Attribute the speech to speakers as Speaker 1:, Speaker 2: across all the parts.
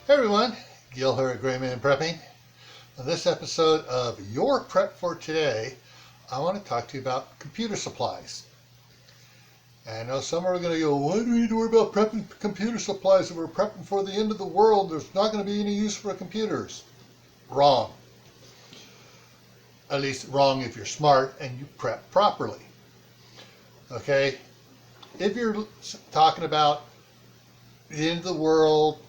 Speaker 1: Hey everyone, Gil here at Graymanprepping. On this episode of Your Prep for Today, I want to talk to you about computer supplies. And I know some are going to go, why do we need to worry about prepping computer supplies if we're prepping for the end of the world? There's not going to be any use for computers. Wrong. At least wrong if you're smart and you prep properly. Okay? If you're talking about the end of the world,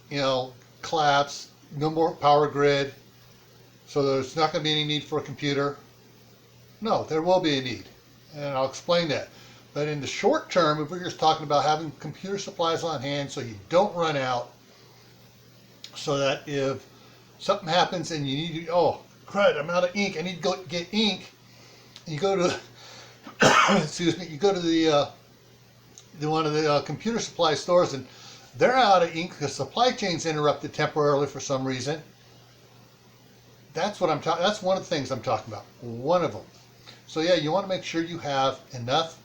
Speaker 1: collapse, no more power grid, so there's not going to be any need for a computer. No, there will be a need, and I'll explain that. But in the short term, if we're just talking about having computer supplies on hand so you don't run out, so that if something happens and you need to, oh crud, I'm out of ink, I need to go get ink, and you go to excuse me, you go to the one of the computer supply stores and they're out of ink because supply chain's interrupted temporarily for some reason. That's what I'm talking. That's one of the things I'm talking about. One of them. So yeah, you want to make sure you have enough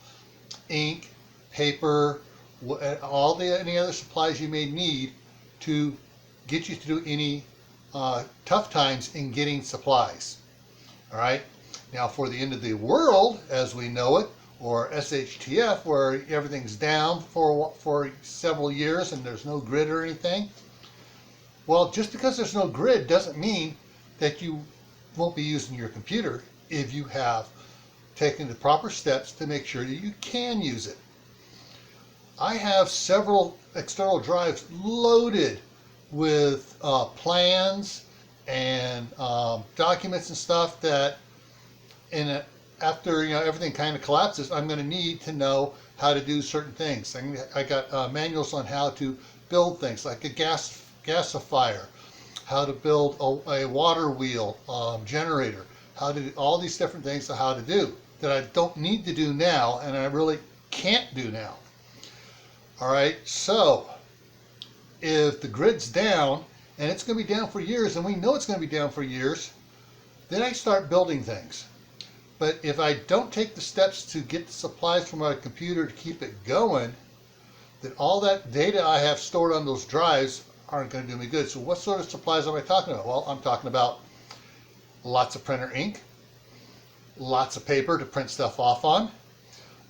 Speaker 1: ink, paper, any other supplies you may need to get you through any tough times in getting supplies. All right. Now, for the end of the world, as we know it, or SHTF, where everything's down for several years and there's no grid or anything. Well, just because there's no grid doesn't mean that you won't be using your computer if you have taken the proper steps to make sure that you can use it. I have several external drives loaded with plans and documents and stuff that after everything kind of collapses, I'm going to need to know how to do certain things. I got manuals on how to build things like a gasifier, how to build a water wheel generator, how to do all these different things of how to do that I don't need to do now and I really can't do now. All right, so if the grid's down and it's going to be down for years, and we know it's going to be down for years, then I start building things. But if I don't take the steps to get the supplies from my computer to keep it going, then all that data I have stored on those drives aren't going to do me good. So what sort of supplies am I talking about? Well, I'm talking about lots of printer ink, lots of paper to print stuff off on.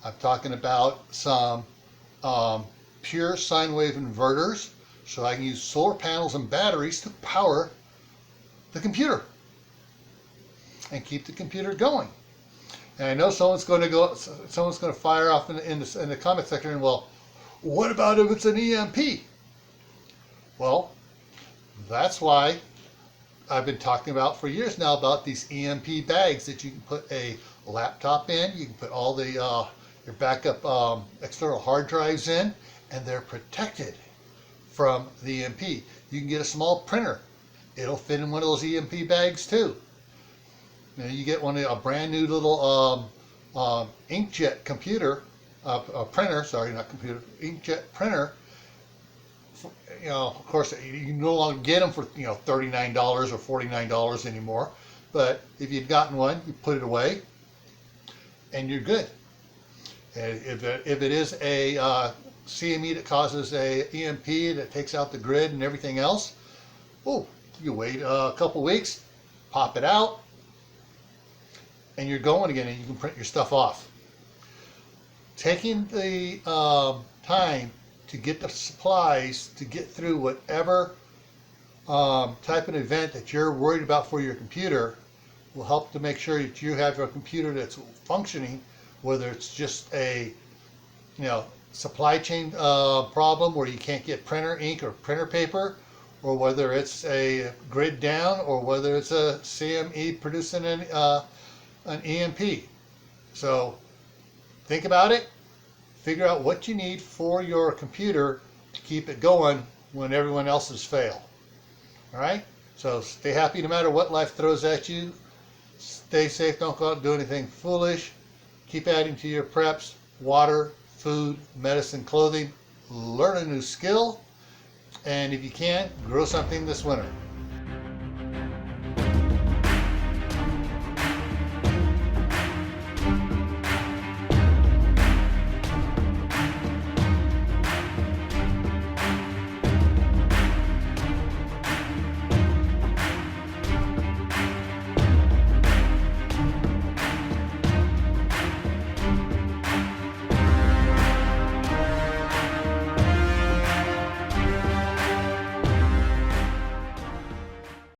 Speaker 1: I'm talking about some pure sine wave inverters, so I can use solar panels and batteries to power the computer and keep the computer going. And I know someone's going to fire off in the comment section and, well, what about if it's an EMP? Well, that's why I've been talking about for years now about these EMP bags that you can put a laptop in, you can put all the your backup external hard drives in, and they're protected from the EMP. You can get a small printer. It'll fit in one of those EMP bags too. You get a brand new little inkjet computer, printer. Sorry, not computer, inkjet printer. Of course, you no longer get them for $39 or $49 anymore. But if you'd gotten one, you put it away, and you're good. And if it is a CME that causes a EMP that takes out the grid and everything else, you wait a couple weeks, pop it out, and you're going again, and you can print your stuff off. Taking the time to get the supplies to get through whatever type of event that you're worried about for your computer will help to make sure that you have a computer that's functioning, whether it's just a supply chain problem where you can't get printer ink or printer paper, or whether it's a grid down, or whether it's a CME producing an EMP. So think about it, figure out what you need for your computer to keep it going when everyone else's fail. All right, so stay happy no matter what life throws at you. Stay safe, don't go out and do anything foolish. Keep adding to your preps: water, food, medicine, clothing. Learn a new skill, and if you can, grow something this winter.